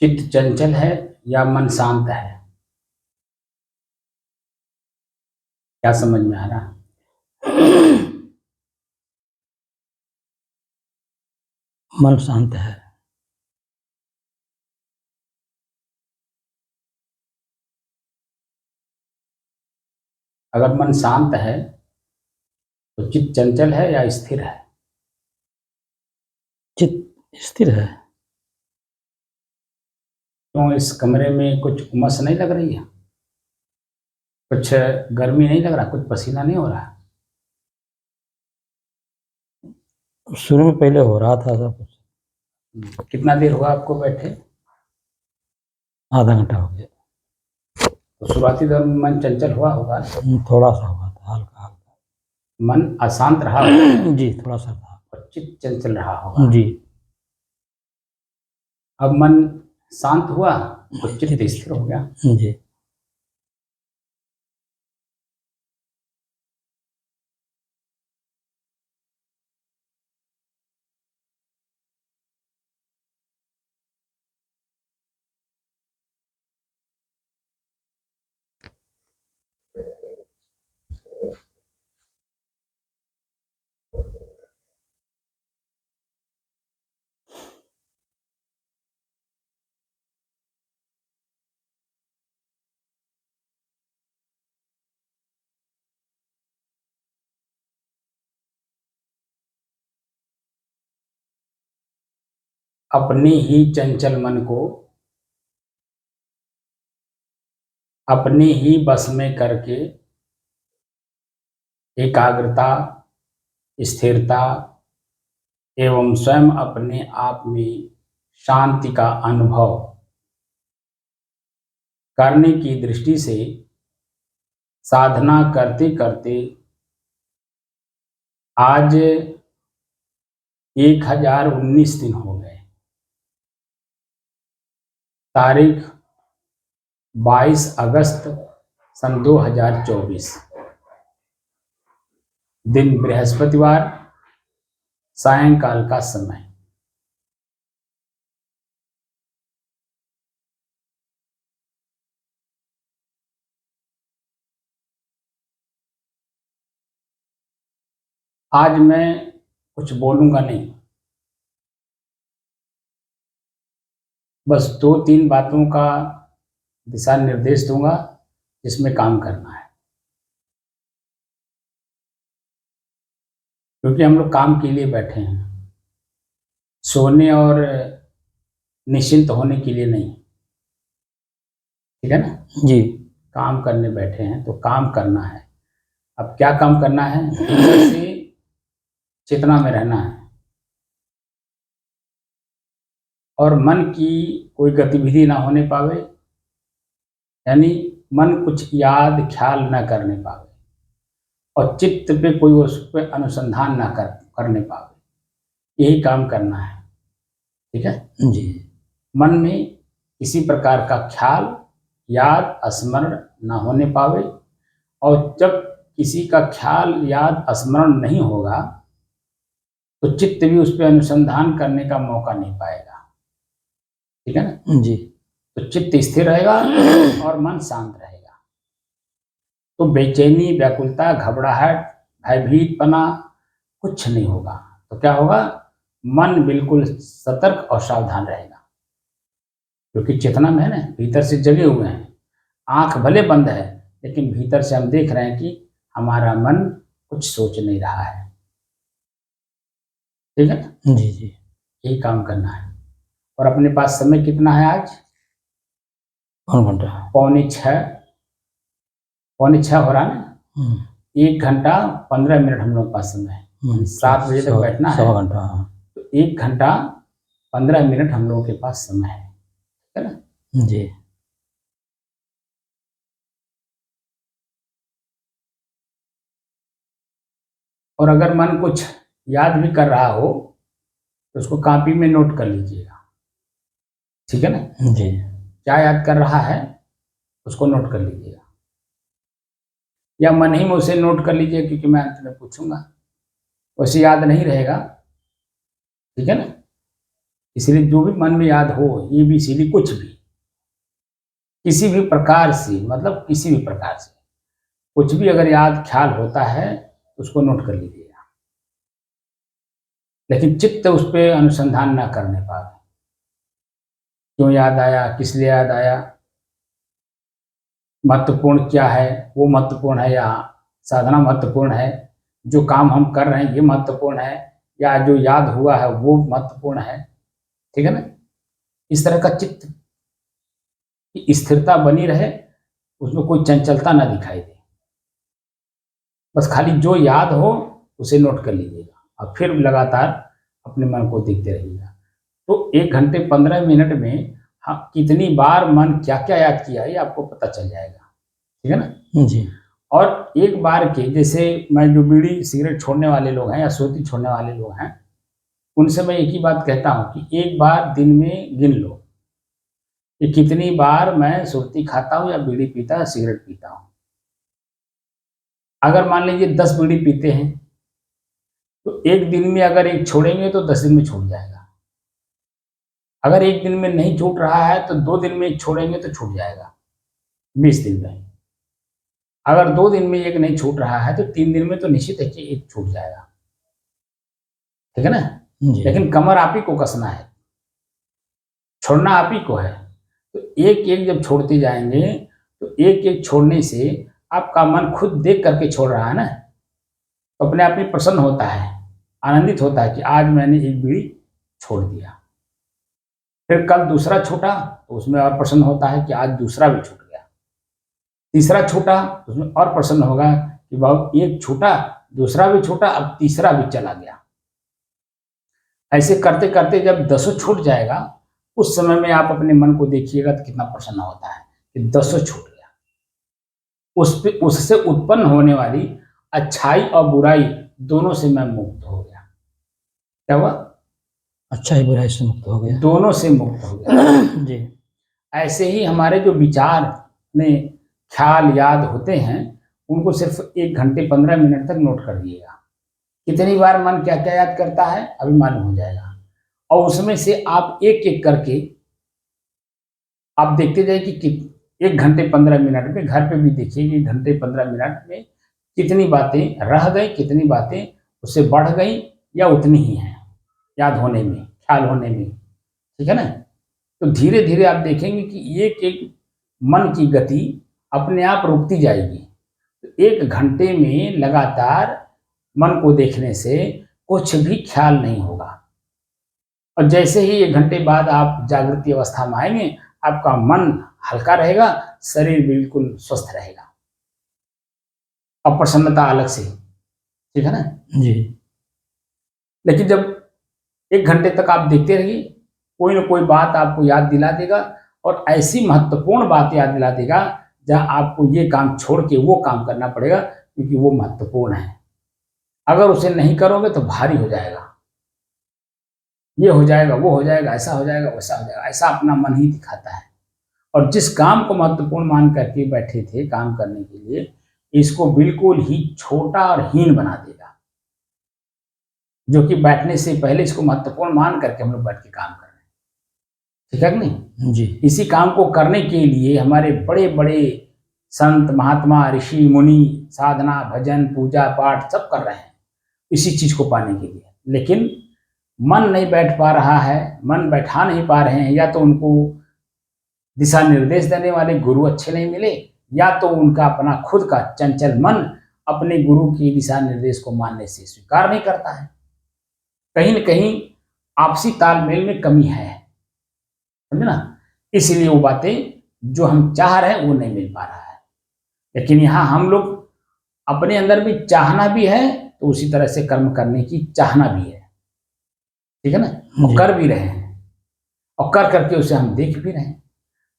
चित्त चंचल है या मन शांत है? क्या समझ में आ रहा? मन शांत है। अगर मन शांत है तो चित्त चंचल है या स्थिर है? चित्त स्थिर है। क्यों, इस कमरे में कुछ उमस नहीं लग रही है? कुछ गर्मी नहीं लग रहा? कुछ पसीना नहीं हो रहा? शुरू में पहले हो रहा था सब कुछ। कितना देर हुआ आपको बैठे? आधा घंटा हो गया। तो शुरुआती दौर में मन चंचल हुआ होगा? थोड़ा सा हुआ था, हल्का हल्का। मन अशांत रहा होगा जी, थोड़ा सा था। और चित्त चंचल रहा होगा। जी। अब मन शांत हुआ तो चित्त स्थिर हो गया। जी। अपने ही चंचल मन को अपने ही बस में करके एकाग्रता, स्थिरता एवं स्वयं अपने आप में शांति का अनुभव करने की दृष्टि से साधना करते करते आज 1019 दिन हो गए। तारीख 22 अगस्त सन 2024, दिन बृहस्पतिवार, सायंकाल का समय। आज मैं कुछ बोलूंगा नहीं, बस 2-3 बातों का दिशा निर्देश दूंगा जिसमें काम करना है, क्योंकि हम लोग काम के लिए बैठे हैं, सोने और निश्चिंत होने के लिए नहीं। ठीक है ना? जी। काम करने बैठे हैं तो काम करना है। अब क्या काम करना है? भीतर से चेतना में रहना है और मन की कोई गतिविधि ना होने पावे, यानी मन कुछ याद ख्याल ना करने पावे और चित्त पे कोई उस पे अनुसंधान ना करने पावे। यही काम करना है। ठीक है जी। मन में किसी प्रकार का ख्याल, याद, स्मरण ना होने पावे, और जब किसी का ख्याल, याद, स्मरण नहीं होगा तो चित्त भी उस पर अनुसंधान करने का मौका नहीं पाएगा। ठीक है ना? जी। तो चित्त स्थिर रहेगा और मन शांत रहेगा। तो बेचैनी, व्याकुलता, घबराहट, भयभीतपना कुछ नहीं होगा। तो क्या होगा? मन बिल्कुल सतर्क और सावधान रहेगा, क्योंकि चेतना में है ना, भीतर से जगे हुए हैं। आंख भले बंद है लेकिन भीतर से हम देख रहे हैं कि हमारा मन कुछ सोच नहीं रहा है। ठीक है ना? जी। जी। यही काम करना है। और अपने पास समय कितना है आज? कौन घंटा? पौने छः हो रहा है ना? 1 घंटा 15 मिनट हम लोग के पास समय है। 7 बजे तक बैठना है, 1.25 घंटा। तो 1 घंटा 15 मिनट हम लोगों के पास समय है ना? जी। और अगर मन कुछ याद भी कर रहा हो तो उसको कॉपी में नोट कर लीजिएगा। ठीक है ना? जी। क्या याद कर रहा है उसको नोट कर लीजिएगा, या मन ही में उसे नोट कर लीजिए, क्योंकि मैं अंत में पूछूंगा, वैसे याद नहीं रहेगा। ठीक है ना? इसलिए जो भी मन में याद हो, ABCD कुछ भी, किसी भी प्रकार से, मतलब किसी भी प्रकार से कुछ भी अगर याद ख्याल होता है तो उसको नोट कर लीजिएगा, लेकिन चित्त उस पर अनुसंधान ना करने पाए। क्यों याद आया, किस लिए याद आया, महत्वपूर्ण क्या है, वो महत्वपूर्ण है या साधना महत्वपूर्ण है, जो काम हम कर रहे हैं ये महत्वपूर्ण है या जो याद हुआ है वो महत्वपूर्ण है। ठीक है ना। इस तरह का चित्त की स्थिरता बनी रहे, उसमें कोई चंचलता ना दिखाई दे, बस खाली जो याद हो उसे नोट कर लीजिएगा और फिर लगातार अपने मन को देखते रहिएगा। तो 1 घंटे 15 मिनट में हाँ कितनी बार मन क्या क्या याद किया है ये आपको पता चल जाएगा। ठीक है ना जी। और एक बार के, जैसे मैं जो बीड़ी सिगरेट छोड़ने वाले लोग हैं या सोती छोड़ने वाले लोग हैं, उनसे मैं एक ही बात कहता हूँ कि एक बार दिन में गिन लो कि कितनी बार मैं सुर्ती खाता हूँ या बीड़ी पीता या सिगरेट पीता हूँ। अगर मान लीजिए 10 बीड़ी पीते हैं तो एक दिन में अगर एक छोड़ेंगे तो 10 दिन में छूट जाएगा। अगर एक दिन में नहीं छूट रहा है तो 2 दिन में एक छोड़ेंगे तो छूट जाएगा 20 दिन में। अगर 2 दिन में एक नहीं छूट रहा है तो 3 दिन में तो निश्चित है कि एक छूट जाएगा। ठीक है ना। जी। लेकिन कमर आप ही को कसना है, छोड़ना आप ही को है। तो एक एक जब छोड़ते जाएंगे तो एक एक छोड़ने से आपका मन खुद देख करके छोड़ रहा है ना, तो अपने आप में प्रसन्न होता है, आनंदित होता है कि आज मैंने एक बीड़ी छोड़ दिया। फिर कल दूसरा छूटा तो उसमें और प्रसन्न होता है कि आज दूसरा भी छूट गया। तीसरा छूटा तो उसमें और प्रसन्न होगा कि बाबू एक छूटा, दूसरा भी छूटा, अब तीसरा भी चला गया। ऐसे करते करते जब 10 छूट जाएगा उस समय में आप अपने मन को देखिएगा तो कितना प्रसन्न होता है कि 10 छूट गया। उससे उत्पन्न होने वाली अच्छाई और बुराई दोनों से मैं मुक्त हो गया। क्या हुआ? अच्छाई बुराई से मुक्त हो गया। दोनों से मुक्त हो गया। जी। ऐसे ही हमारे जो विचार में ख्याल याद होते हैं उनको सिर्फ 1 घंटे 15 मिनट तक नोट कर दिएगा। कितनी बार मन क्या क्या याद करता है अभी मालूम हो जाएगा, और उसमें से आप एक एक करके आप देखते जाइए कि 1 घंटे 15 मिनट में, घर पे भी देखिए 1 घंटे 15 मिनट में कितनी बातें रह गई, कितनी बातें उससे बढ़ गई या उतनी ही हैं याद होने में, ख्याल होने में। ठीक है ना। तो धीरे धीरे आप देखेंगे कि एक एक मन की गति अपने आप रुकती जाएगी। तो 1 घंटे में लगातार मन को देखने से कुछ भी ख्याल नहीं होगा, और जैसे ही 1 घंटे बाद आप जागृति अवस्था में आएंगे आपका मन हल्का रहेगा, शरीर बिल्कुल स्वस्थ रहेगा और प्रसन्नता अलग से। ठीक है ना। जी। लेकिन जब 1 घंटे तक आप देखते रहिए कोई ना कोई बात आपको याद दिला देगा, और ऐसी महत्वपूर्ण बात याद दिला देगा जहां आपको ये काम छोड़ के वो काम करना पड़ेगा क्योंकि वो महत्वपूर्ण है। अगर उसे नहीं करोगे तो भारी हो जाएगा, ये हो जाएगा, वो हो जाएगा, ऐसा हो जाएगा, वैसा हो जाएगा, ऐसा अपना मन ही दिखाता है। और जिस काम को महत्वपूर्ण मान करके बैठे थे काम करने के लिए, इसको बिल्कुल ही छोटा और हीन बना देगा, जो कि बैठने से पहले इसको महत्वपूर्ण मान करके हम लोग बैठ के काम कर रहे हैं। ठीक है कि नहीं। जी। इसी काम को करने के लिए हमारे बड़े बड़े संत महात्मा ऋषि मुनि साधना भजन पूजा पाठ सब कर रहे हैं इसी चीज को पाने के लिए। लेकिन मन नहीं बैठ पा रहा है, मन बैठा नहीं पा रहे हैं, या तो उनको दिशा निर्देश देने वाले गुरु अच्छे नहीं मिले, या तो उनका अपना खुद का चंचल मन अपने गुरु की दिशा निर्देश को मानने से स्वीकार नहीं करता है। कहीं न कहीं आपसी तालमेल में कमी है, समझे ना। इसलिए वो बातें जो हम चाह रहे हैं वो नहीं मिल पा रहा है। लेकिन यहाँ हम लोग अपने अंदर भी चाहना भी है तो उसी तरह से कर्म करने की चाहना भी है। ठीक है ना। और जी। कर भी रहे हैं, और कर करके उसे हम देख भी रहे हैं।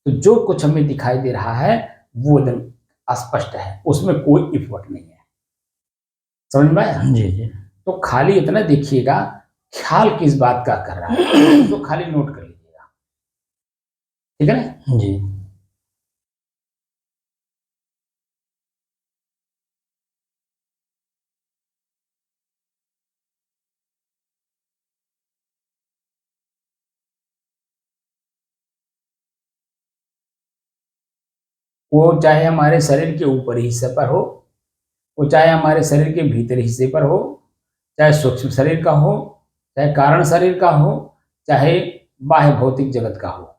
तो जो कुछ हमें दिखाई दे रहा है वो एकदम स्पष्ट है, उसमें कोई इफर्ट नहीं है। समझ में आया। जी। जी। तो खाली इतना देखिएगा ख्याल किस बात का कर रहा है तो खाली नोट कर लीजिएगा। ठीक है ना। जी। वो चाहे हमारे शरीर के ऊपरी हिस्से पर हो, वो चाहे हमारे शरीर के भीतरी हिस्से पर हो, चाहे सूक्ष्म शरीर का हो, चाहे कारण शरीर का हो, चाहे बाह्य भौतिक जगत का हो,